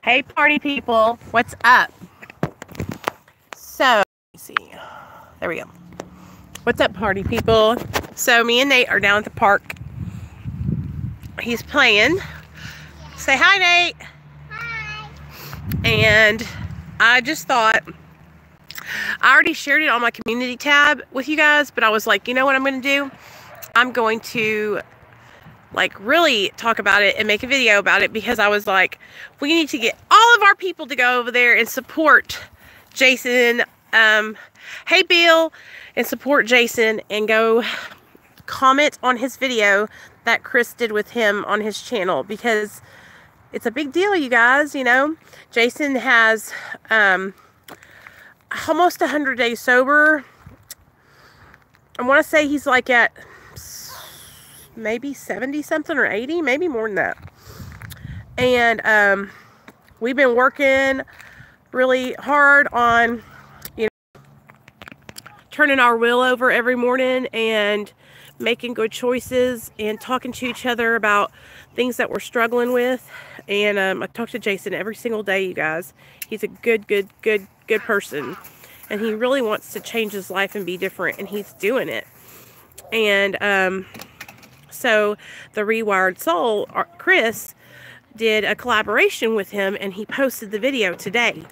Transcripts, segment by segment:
Hey, party people, what's up? So, let me see. There we go. What's up, party people? So, me and Nate are down at the park. He's playing. Say hi, Nate. Hi. And I just thought, I already shared it on my community tab with you guys, but I was like, you know what I'm going to do? I'm going to like really talk about it and make a video about it, because I was like, we need to get all of our people to go over there and support Jason. Hey Bill, and support Jason and go comment on his video that Chris did with him on his channel, because it's a big deal, you guys. You know, Jason has almost 100 days sober. I want to say he's like at maybe 70 something or 80, maybe more than that. And we've been working really hard on, you know, turning our will over every morning and making good choices and talking to each other about things that we're struggling with. And I talk to Jason every single day, you guys. He's a good person, and he really wants to change his life and be different, and he's doing it. And so the Rewired Soul, Chris, did a collaboration with him, and he posted the video today.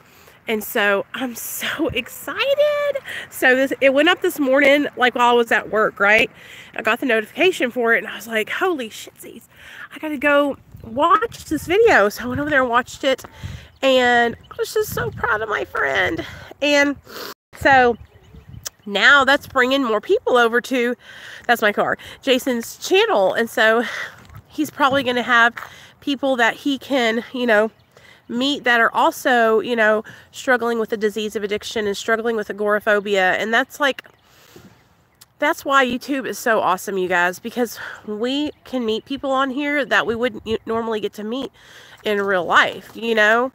And so I'm so excited. So it went up this morning, like while I was at work, right? I got the notification for it, and I was like, holy shitsies, I gotta go watch this video. So I went over there and watched it, and I was just so proud of my friend. And so now that's bringing more people over to, that's my car, Jason's channel. And so he's probably going to have people that he can, you know, meet that are also, you know, struggling with the disease of addiction and struggling with agoraphobia. And that's like, that's why YouTube is so awesome, you guys, because we can meet people on here that we wouldn't normally get to meet in real life, you know.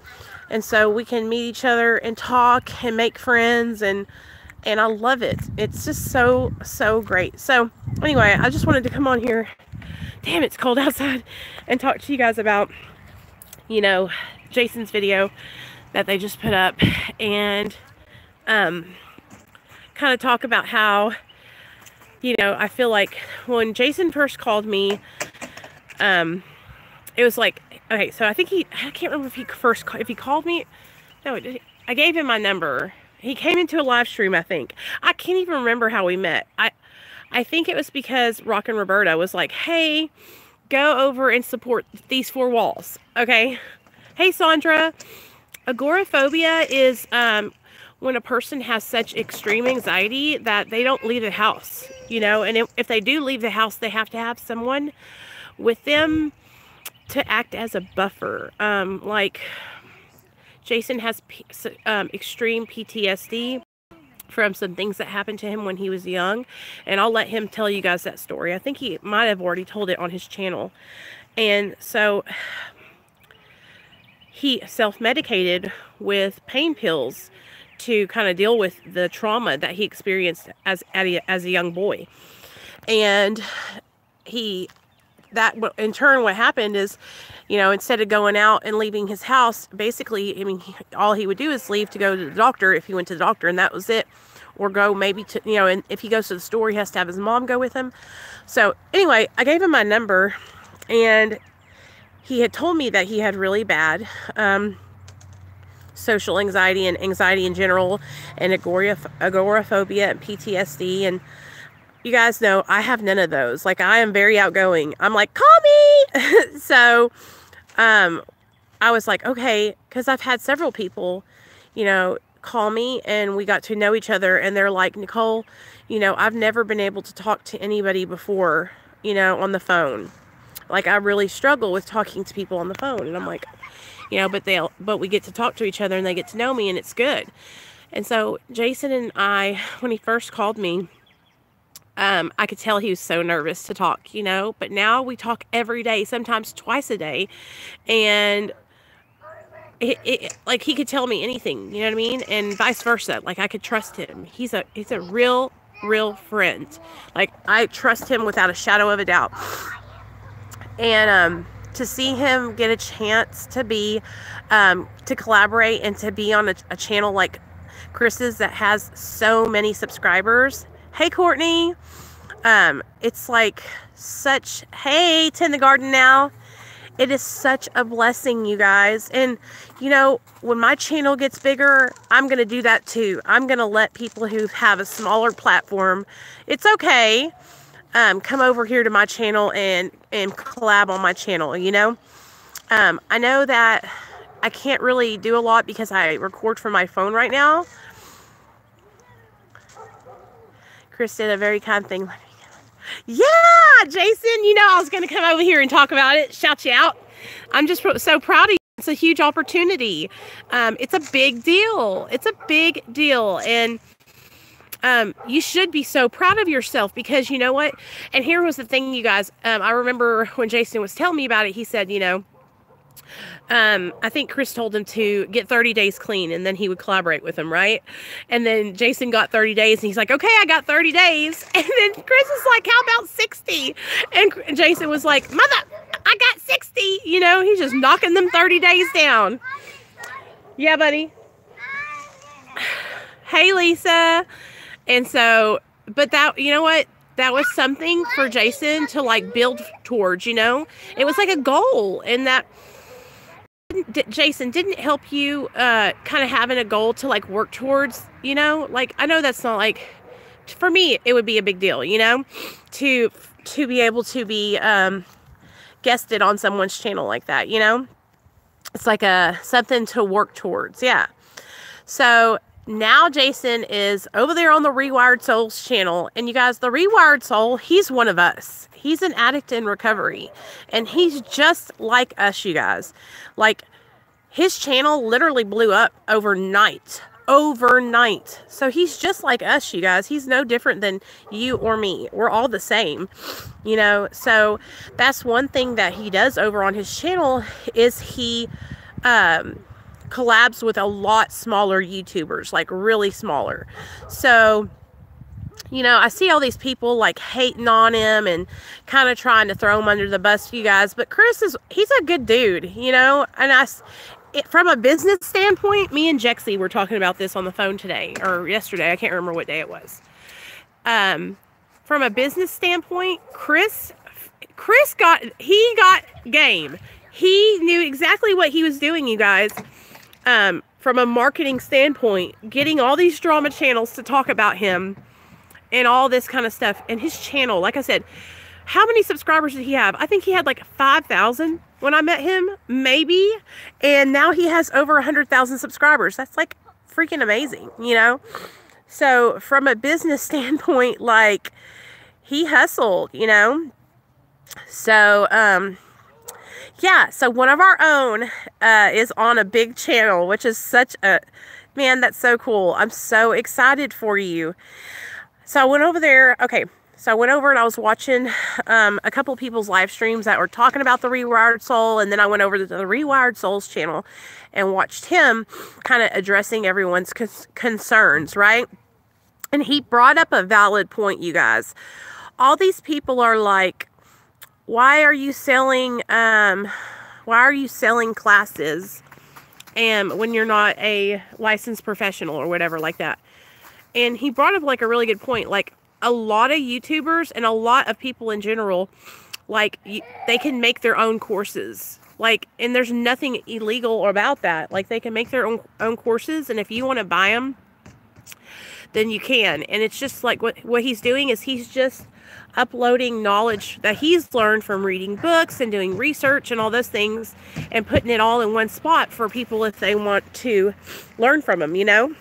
And so we can meet each other and talk and make friends, and I love it. It's just so great. So anyway, I just wanted to come on here, damn, it's cold outside, and talk to you guys about, you know, Jason's video that they just put up, and kind of talk about how, you know, I feel like when Jason first called me, it was like, okay, so I think I can't remember if he called me. No, I gave him my number. He came into a live stream, I think. I can't even remember how we met. I think it was because Rockin' Roberta was like, hey, go over and support these 4 walls, okay? Hey, Sandra. Agoraphobia is when a person has such extreme anxiety that they don't leave the house, you know? And if they do leave the house, they have to have someone with them to act as a buffer. Like, Jason has extreme PTSD from some things that happened to him when he was young, and I'll let him tell you guys that story. I think he might have already told it on his channel. And so he self-medicated with pain pills to kind of deal with the trauma that he experienced as a young boy. And that in turn, what happened is, you know, instead of going out and leaving his house, basically, I mean, all he would do is leave to go to the doctor if he went to the doctor, and that was it. Or go maybe to, you know, and if he goes to the store, he has to have his mom go with him. So anyway, I gave him my number, and he had told me that he had really bad social anxiety and anxiety in general, and agoraphobia and PTSD. And you guys know I have none of those. Like, I am very outgoing. I'm like, call me. So I was like, okay, because I've had several people, you know, call me, and we got to know each other, and they're like, Nicole, you know, I've never been able to talk to anybody before, you know, on the phone. Like, I really struggle with talking to people on the phone. And I'm like, you know, but we get to talk to each other, and they get to know me, and it's good. And so Jason and I, when he first called me, I could tell he was so nervous to talk, you know, but now we talk every day, sometimes twice a day. And like, he could tell me anything, you know what I mean? And vice versa. Like, I could trust him. He's a real friend. Like, I trust him without a shadow of a doubt. And to see him get a chance to be, to collaborate and to be on a channel like Chris's that has so many subscribers. Hey, Courtney. It's like such, hey, tend the garden now. It is such a blessing, you guys. And, you know, when my channel gets bigger, I'm going to do that too. I'm going to let people who have a smaller platform, it's okay, come over here to my channel and collab on my channel, you know. I know that I can't really do a lot because I record from my phone right now. Chris did a very kind thing. Yeah, Jason, you know I was going to come over here and talk about it, shout you out. I'm just so proud of you. It's a huge opportunity. It's a big deal. It's a big deal. And you should be so proud of yourself because you know what? And here was the thing, you guys. I remember when Jason was telling me about it, he said, you know, I think Chris told him to get 30 days clean and then he would collaborate with him, right? And then Jason got 30 days and he's like, okay, I got 30 days. And then Chris is like, how about 60? And Jason was like, mother, I got 60. You know, he's just knocking them 30 days down. Yeah, buddy. Hey, Lisa. And so, but that, you know what? That was something for Jason to like build towards, you know? It was like a goal, and that Jason didn't help you kind of having a goal to like work towards, you know? Like, I know that's not like, for me, it would be a big deal, you know? To be able to be guested on someone's channel like that, you know? It's like something to work towards, yeah. So now Jason is over there on the Rewired Souls channel. And you guys, the Rewired Soul, he's one of us. He's an addict in recovery. And he's just like us, you guys. Like, his channel literally blew up overnight. Overnight. So he's just like us, you guys. He's no different than you or me. We're all the same, you know. So that's one thing that he does over on his channel is he collabs with a lot smaller YouTubers, like really smaller. So, you know, I see all these people like hating on him and kind of trying to throw him under the bus, you guys. But Chris he's a good dude, you know. And from a business standpoint, me and Jexy were talking about this on the phone today or yesterday. I can't remember what day it was. From a business standpoint, Chris got game. He knew exactly what he was doing, you guys. From a marketing standpoint, getting all these drama channels to talk about him and all this kind of stuff. And his channel, like I said, how many subscribers did he have? I think he had like 5,000 when I met him, maybe. And now he has over 100,000 subscribers. That's like freaking amazing, you know? So from a business standpoint, like, he hustled, you know? So, yeah, so one of our own is on a big channel, which is such a, man, that's so cool. I'm so excited for you. So I went over there, okay, so I went over and I was watching a couple of people's live streams that were talking about the Rewired Soul, and then I went over to the Rewired Souls channel and watched him kind of addressing everyone's concerns, right? And he brought up a valid point, you guys. All these people are like, why are you selling classes when you're not a licensed professional or whatever like that? And he brought up like a really good point. Like, a lot of YouTubers and a lot of people in general, like, they can make their own courses. Like, and there's nothing illegal about that. Like, they can make their own courses, and if you want to buy them, then you can. And it's just like what he's doing is he's just uploading knowledge that he's learned from reading books and doing research and all those things and putting it all in one spot for people if they want to learn from him, you know?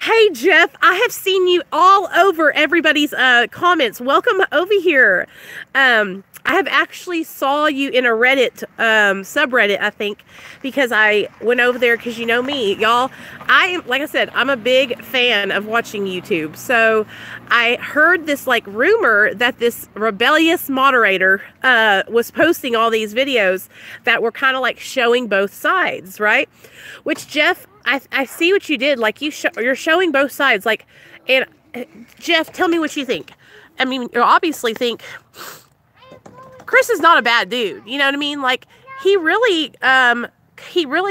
Hey, Jeff, I have seen you all over everybody's comments. Welcome over here. I have actually saw you in a Reddit subreddit, I think, because I went over there because you know me, y'all. Like I said, I'm a big fan of watching YouTube. So I heard this like rumor that this rebellious moderator was posting all these videos that were kind of like showing both sides, right? Which, Jeff, I see what you did. Like, you're showing both sides. Like, and Jeff, tell me what you think. I mean, you obviously think Chris is not a bad dude. You know what I mean? Like, he really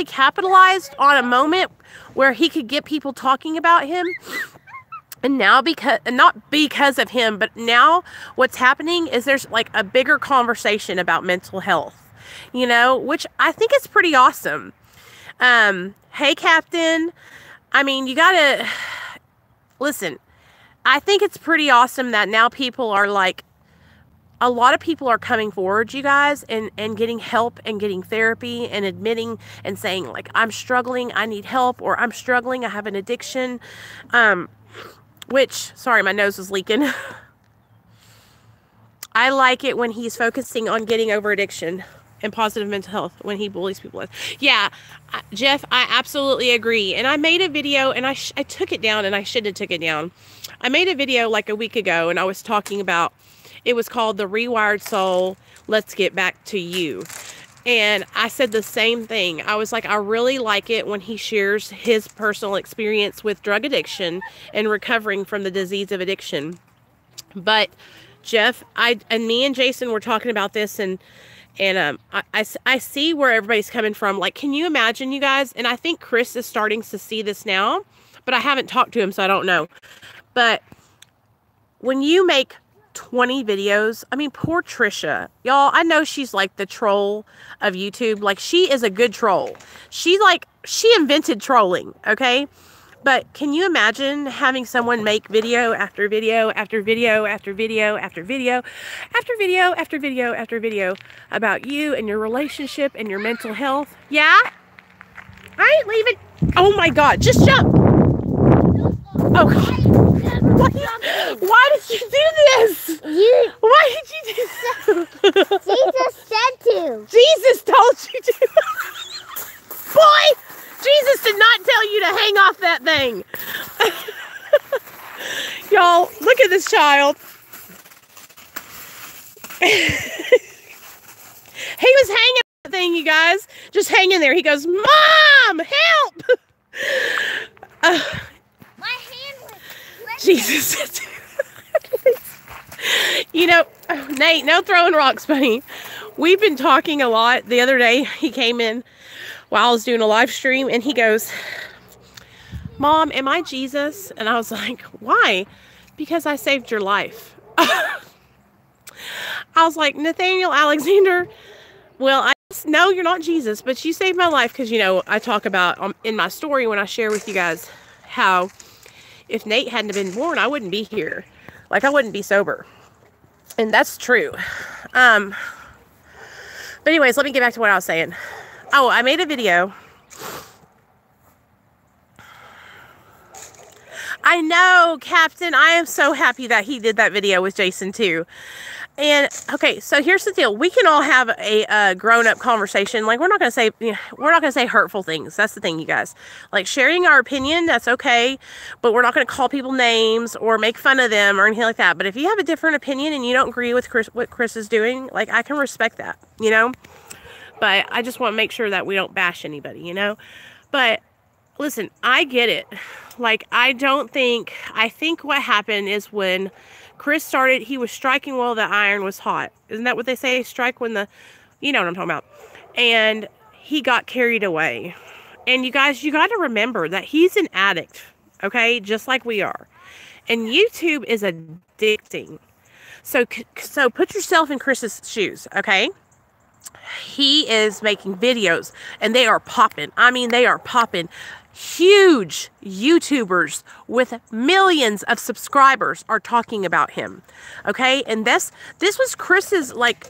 capitalized on a moment where he could get people talking about him. And now, not because of him, but now what's happening is there's like a bigger conversation about mental health, you know, which I think is pretty awesome. Hey, Captain. I mean, you gotta listen. I think it's pretty awesome that now people are like, a lot of people are coming forward, you guys, and getting help and getting therapy and admitting and saying, like, I'm struggling, I need help, or I'm struggling, I have an addiction. Which, sorry, my nose was leaking. I like it when he's focusing on getting over addiction and positive mental health when he bullies people. Yeah, Jeff, I absolutely agree. And I made a video, and I took it down, and I shouldn't have took it down. I made a video like a week ago, and I was talking about, it was called The Rewired Soul, Let's Get Back to You. And I said the same thing. I was like, I really like it when he shares his personal experience with drug addiction and recovering from the disease of addiction. But Jeff, me and Jason were talking about this, and I see where everybody's coming from. Like, can you imagine, you guys? And I think Chris is starting to see this now, but I haven't talked to him, so I don't know. But when you make 20 videos, I mean, poor Trisha, y'all, I know she's like the troll of YouTube. Like, she is a good troll. She invented trolling, okay? But can you imagine having someone make video after video after video after video after video after video after video after video about you and your relationship and your mental health? Yeah? I ain't leaving. Oh my God, just jump. Oh God. Why did you do this? Why did you do this? Jesus said to. Jesus told you to. Boy, Jesus did not tell you to hang off that thing. Y'all, look at this child. He was hanging that thing, you guys. Just hanging there. He goes, Mom, help. My hand was Jesus. You know, Nate, no throwing rocks, buddy. We've been talking a lot. The other day, he came in while I was doing a live stream, and he goes, Mom, am I Jesus? And I was like, why? Because I saved your life. I was like, Nathaniel Alexander, well, no, you're not Jesus, but you saved my life. Because, you know, I talk about in my story when I share with you guys how if Nate hadn't been born, I wouldn't be here. Like, I wouldn't be sober. And that's true. But anyways, let me get back to what I was saying. Oh, I made a video. I know, Captain. I am so happy that he did that video with Jason too. And okay, so here's the deal. We can all have a grown-up conversation. Like, we're not going to say, we're not going to say hurtful things. That's the thing, you guys. Like, sharing our opinion, that's okay. But we're not going to call people names or make fun of them or anything like that. But if you have a different opinion and you don't agree with what Chris is doing, like, I can respect that, you know. But I just want to make sure that we don't bash anybody, you know. But listen, I get it. Like, I think what happened is when Chris started, he was striking while the iron was hot. Isn't that what they say? Strike when the, you know what I'm talking about. And he got carried away. And you guys, you got to remember that he's an addict, okay? Just like we are. And YouTube is addicting. So put yourself in Chris's shoes, okay? He is making videos and they are popping. I mean, they are popping. Huge YouTubers with millions of subscribers are talking about him. Okay. And this was Chris's, like,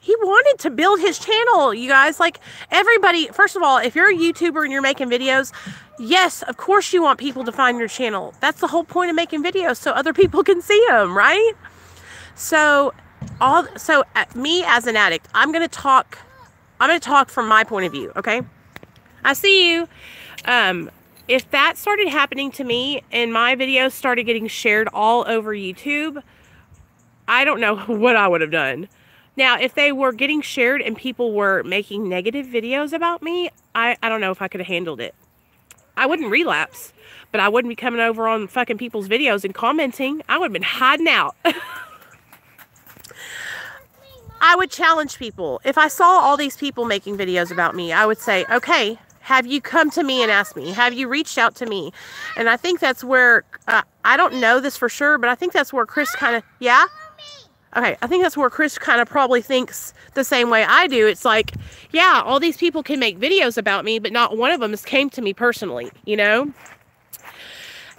he wanted to build his channel, you guys. Like, everybody, first of all, if you're a YouTuber and you're making videos, yes, of course you want people to find your channel. That's the whole point of making videos, so other people can see them, right? So me as an addict, I'm going to talk from my point of view, okay? I see you. If that started happening to me and my videos started getting shared all over YouTube, I don't know what I would have done. Now, if they were getting shared and people were making negative videos about me, I don't know if I could have handled it. I wouldn't relapse, but I wouldn't be coming over on fucking people's videos and commenting. I would have been hiding out. I would challenge people. If I saw all these people making videos about me, I would say, okay, have you come to me and asked me? Have you reached out to me? And I think that's where, I don't know this for sure, but I think that's where Chris kind of, yeah? Okay, I think that's where Chris kind of probably thinks the same way I do. It's like, yeah, all these people can make videos about me, but not one of them has came to me personally, you know?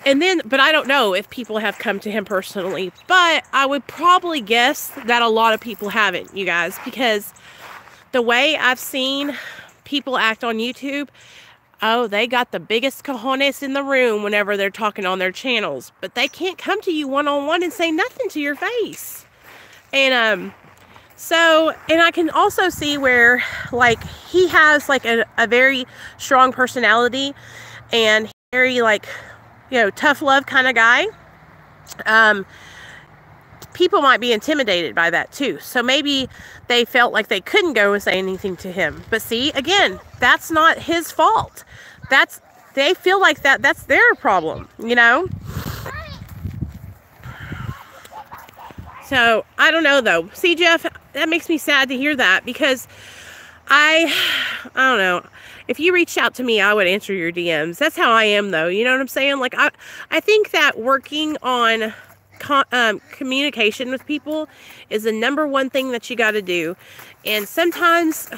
And then, but I don't know if people have come to him personally, but I would probably guess that a lot of people haven't, you guys, because the way I've seen people act on YouTube, oh, they got the biggest cojones in the room whenever they're talking on their channels, but they can't come to you one-on-one and say nothing to your face. And, so, and I can also see where, like, he has, like, a very strong personality, and very, like, you know, tough love kind of guy. People might be intimidated by that too. So maybe they felt like they couldn't go and say anything to him. But see, again, that's not his fault. They feel like that's their problem, you know? So, I don't know though. See, Jeff, that makes me sad to hear that, because I don't know. If you reached out to me, I would answer your DMs. That's how I am though. You know what I'm saying? Like, I think that working on communication with people is the #1 thing that you got to do. And sometimes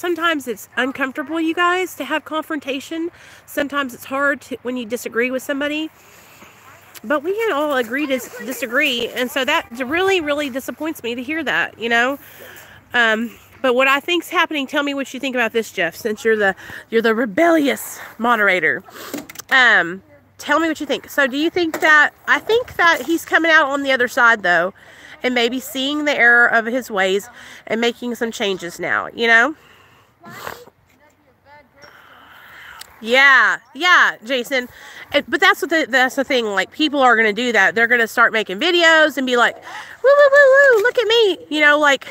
it's uncomfortable, you guys, to have confrontation. Sometimes it's hard when you disagree with somebody. But we can all agree to disagree. And so that really, really disappoints me to hear that, you know? But what I think's happening, tell me what you think about this, Jeff, since you're the rebellious moderator. Tell me what you think. So do you think that, I think that he's coming out on the other side though, and maybe seeing the error of his ways and making some changes now, you know? Yeah, Jason. But that's the thing. Like, people are gonna do that. They're gonna start making videos and be like, woo, woo, woo, woo, look at me. You know, like,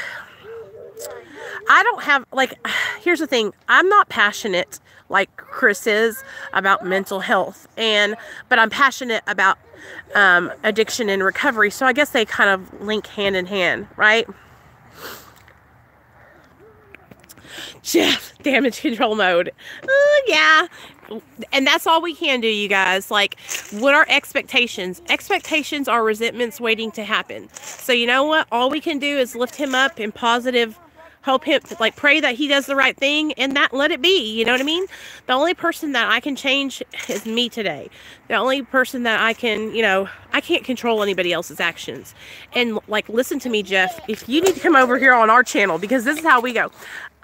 I don't have, like, here's the thing. I'm not passionate like Chris is about mental health, but I'm passionate about addiction and recovery. So I guess they kind of link hand in hand, right? Jeff, damage control mode. Yeah. And that's all we can do, you guys. Like, what are expectations? Expectations are resentments waiting to happen. So you know what? All we can do is lift him up in positive, help him, like, pray that he does the right thing, and that let it be. You know what I mean? The only person that I can change is me today. The only person that I can, you know, I can't control anybody else's actions. And, like, listen to me, Jeff. If you need to come over here on our channel, because this is how we go.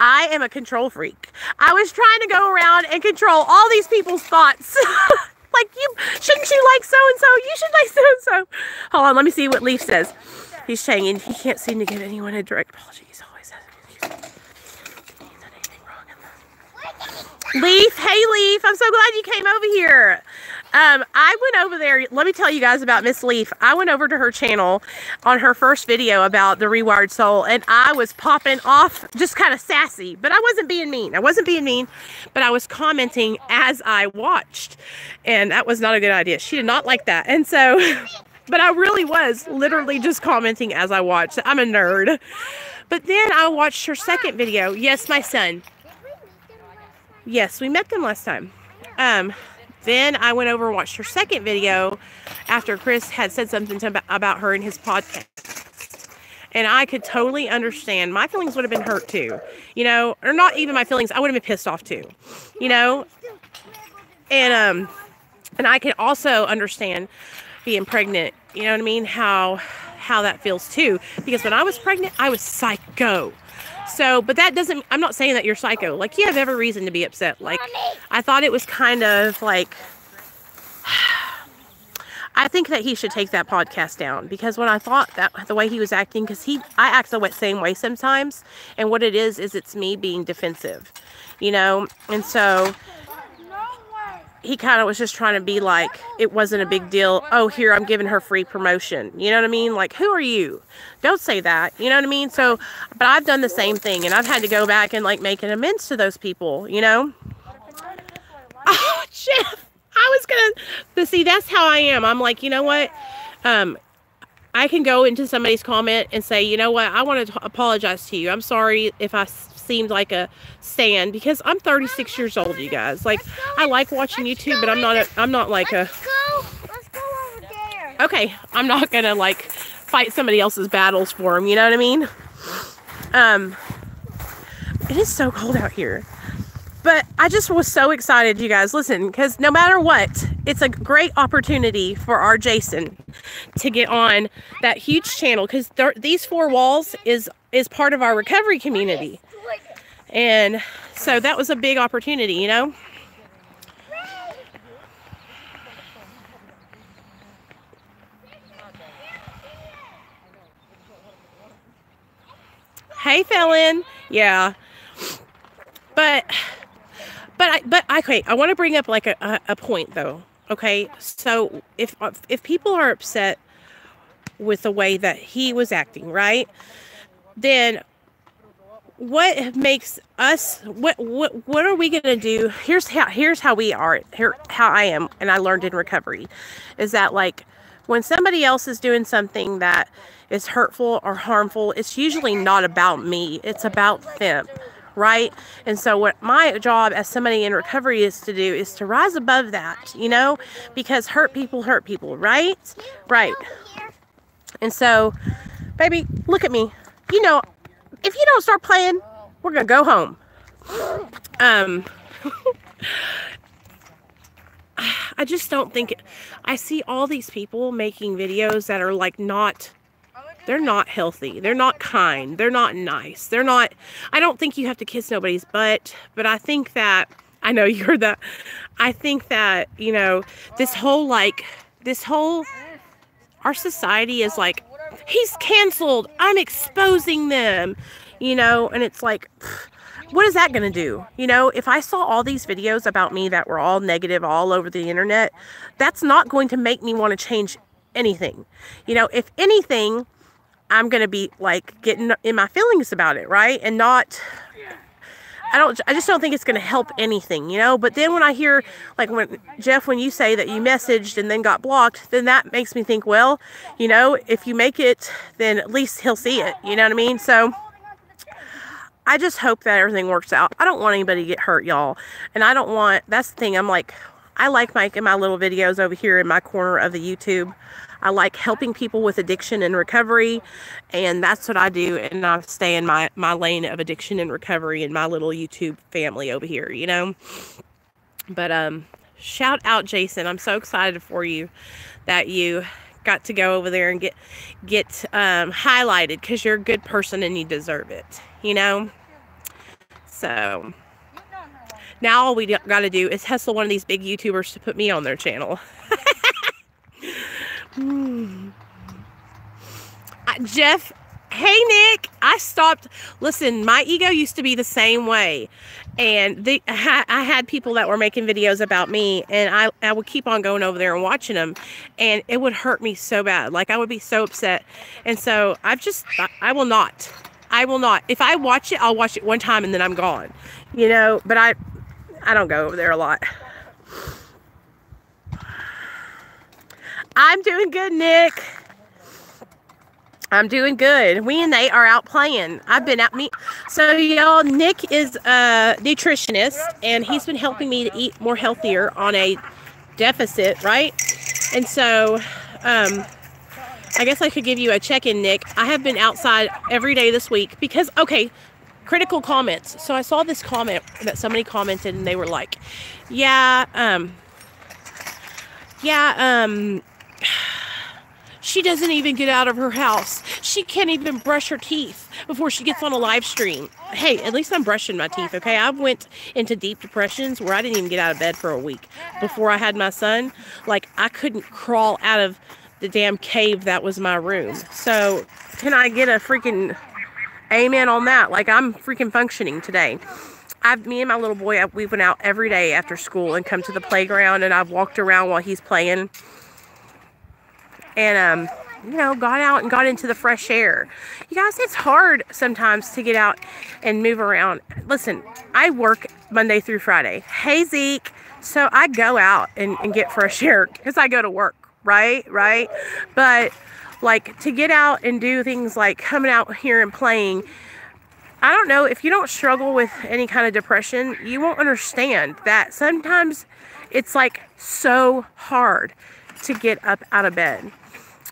I am a control freak. I was trying to go around and control all these people's thoughts. Like, shouldn't you like so-and-so? You should like so-and-so. Hold on, let me see what Leaf says. He's saying he can't seem to give anyone a direct apology. He's always says he's done anything wrong. Leaf, hey Leaf, I'm so glad you came over here. I went over there, let me tell you guys about Miss Leaf. I went over to her channel on her first video about the Rewired Soul, and I was popping off, just kind of sassy, but I wasn't being mean. I wasn't being mean, but I was commenting as I watched, and that was not a good idea. She did not like that, and so, but I really was literally just commenting as I watched. I'm a nerd. But then I watched her second video. Yes, my son. Yes, we met them last time. Then I went over and watched her second video after Chris had said something about her in his podcast. And I could totally understand. My feelings would have been hurt too. You know, or not even my feelings. I would have been pissed off too. You know? And I can also understand being pregnant. You know what I mean? How that feels too. Because when I was pregnant, I was psycho. So, but that doesn't, I'm not saying that you're psycho. Like, you have every reason to be upset. Like, I thought it was kind of like, I think that he should take that podcast down, because when I thought that the way he was acting, because I act the same way sometimes, and what it is it's me being defensive, you know, and so he kind of was just trying to be like, it wasn't a big deal. Oh, here, I'm giving her free promotion. You know what I mean? Like, who are you? Don't say that. You know what I mean? So, but I've done the same thing, and I've had to go back and, like, make an amends to those people, you know? Oh, Jeff, I was gonna, but see, that's how I am. I'm like, you know what? I can go into somebody's comment and say, you know what, I want to apologize to you. I'm sorry if I seemed like a stan, because I'm 36 years old, you guys. Like, I like watching YouTube, but I'm not like a... Let's go over there. Okay, I'm not gonna like fight somebody else's battles for them, you know what I mean? It is so cold out here. But I just was so excited, you guys. Listen, because no matter what, it's a great opportunity for our Jason to get on that huge channel, because these 4 walls is part of our recovery community. And so that was a big opportunity, you know? Hey, Felon. Yeah. But okay, I want to bring up like a point though. Okay, so if people are upset with the way that he was acting, right? Then what makes us, what are we gonna do? Here's how we are. How I am, and I learned in recovery, is that like when somebody else is doing something that is hurtful or harmful, it's usually not about me. It's about them. Right? And so what my job as somebody in recovery is to do is to rise above that, you know, because hurt people, right? Right. And so, baby, look at me. You know, if you don't start playing, we're going to go home. I just don't think I see all these people making videos that are like they're not healthy. They're not kind. They're not nice. They're not, I don't think you have to kiss nobody's butt, but I think that, I know you're the, I think that, you know, our society is like, he's canceled. I'm exposing them, you know, and it's like, what is that going to do? You know, if I saw all these videos about me that were all negative all over the internet, that's not going to make me want to change anything. You know, if anything, I'm going to be like getting in my feelings about it, right? And not, I just don't think it's going to help anything, you know? But then when I hear, like when you say that you messaged and then got blocked, then that makes me think, well, you know, if you make it, then at least he'll see it, you know what I mean? So I just hope that everything works out. I don't want anybody to get hurt, y'all. And that's the thing, I'm like, I like making my little videos over here in my corner of the YouTube. I like helping people with addiction and recovery, and that's what I do, and I stay in my lane of addiction and recovery in my little YouTube family over here, you know? But shout out, Jason. I'm so excited for you that you got to go over there and get highlighted, because you're a good person and you deserve it, you know? So now all we got to do is hustle one of these big YouTubers to put me on their channel. Jeff, hey Nick, I stopped. Listen, my ego used to be the same way, and I had people that were making videos about me, and I would keep on going over there and watching them, and it would hurt me so bad. Like, I would be so upset, and so I will not. If I watch it, I'll watch it one time and then I'm gone, you know. But I don't go over there a lot. I'm doing good, Nick. I'm doing good. We and Nate are out playing. I've been out So y'all, Nick is a nutritionist, and he's been helping me to eat more healthier on a deficit, right? And so, I guess I could give you a check-in, Nick. I have been outside every day this week because, okay, critical comments. So I saw this comment that somebody commented, and they were like, she doesn't even get out of her house. She can't even brush her teeth before she gets on a live stream. Hey, at least I'm brushing my teeth, okay? I went into deep depressions where I didn't even get out of bed for a week before I had my son. Like, I couldn't crawl out of the damn cave that was my room. So, can I get a freaking amen on that? Like, I'm freaking functioning today. Me and my little boy, we went out every day after school and come to the playground, and I've walked around while he's playing. And, you know, got out and got into the fresh air. You guys, it's hard sometimes to get out and move around. Listen, I work Monday through Friday. Hey, Zeke. So I go out and get fresh air because I go to work, right? But Like, to get out and do things like coming out here and playing. I don't know, if you don't struggle with any kind of depression, you won't understand that sometimes it's like so hard to get up out of bed.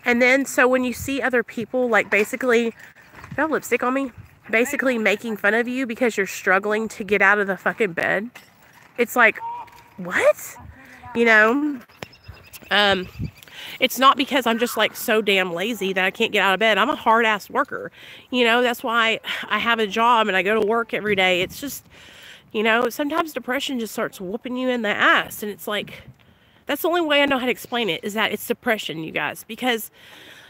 And then, so when you see other people, like, basically, you have lipstick on me? Basically making fun of you because you're struggling to get out of the fucking bed. It's like, what? You know? It's not because I'm just like so damn lazy that I can't get out of bed. I'm a hard ass worker. You know, that's why I have a job and I go to work every day. It's just, you know, sometimes depression just starts whooping you in the ass. And it's like, that's the only way I know how to explain it, is that it's depression, you guys. Because,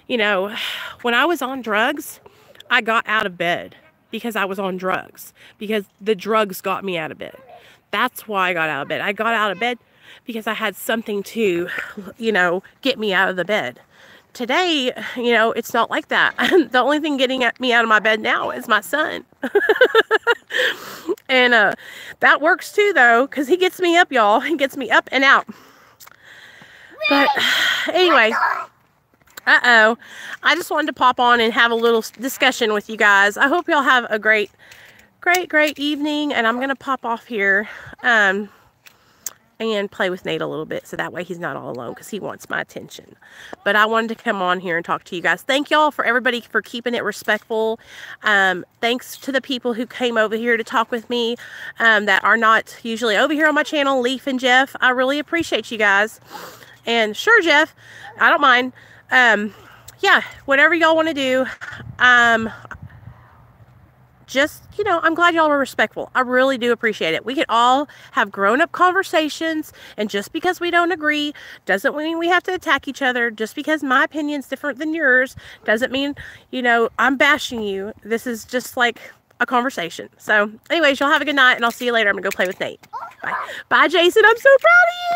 you know, when I was on drugs, I got out of bed because I was on drugs. Because the drugs got me out of bed. That's why I got out of bed. I got out of bed because I had something to, you know, get me out of the bed. Today, you know, it's not like that. The only thing getting me out of my bed now is my son. And that works too, though, because he gets me up, y'all. He gets me up and out. But anyway, I just wanted to pop on and have a little discussion with you guys. I hope y'all have a great evening, and I'm going to pop off here and play with Nate a little bit, so that way he's not all alone, because he wants my attention. But I wanted to come on here and talk to you guys. Thank y'all for everybody for keeping it respectful. Thanks to the people who came over here to talk with me that are not usually over here on my channel, Leaf and Jeff. I really appreciate you guys. And sure, Jeff, I don't mind. Yeah, whatever y'all want to do. Just, you know, I'm glad y'all were respectful. I really do appreciate it. We could all have grown-up conversations, and just because we don't agree doesn't mean we have to attack each other. Just because my opinion's different than yours doesn't mean, you know, I'm bashing you. This is just like a conversation. So anyways, y'all have a good night, and I'll see you later. I'm gonna go play with Nate. Bye. Bye, Jason. I'm so proud of you.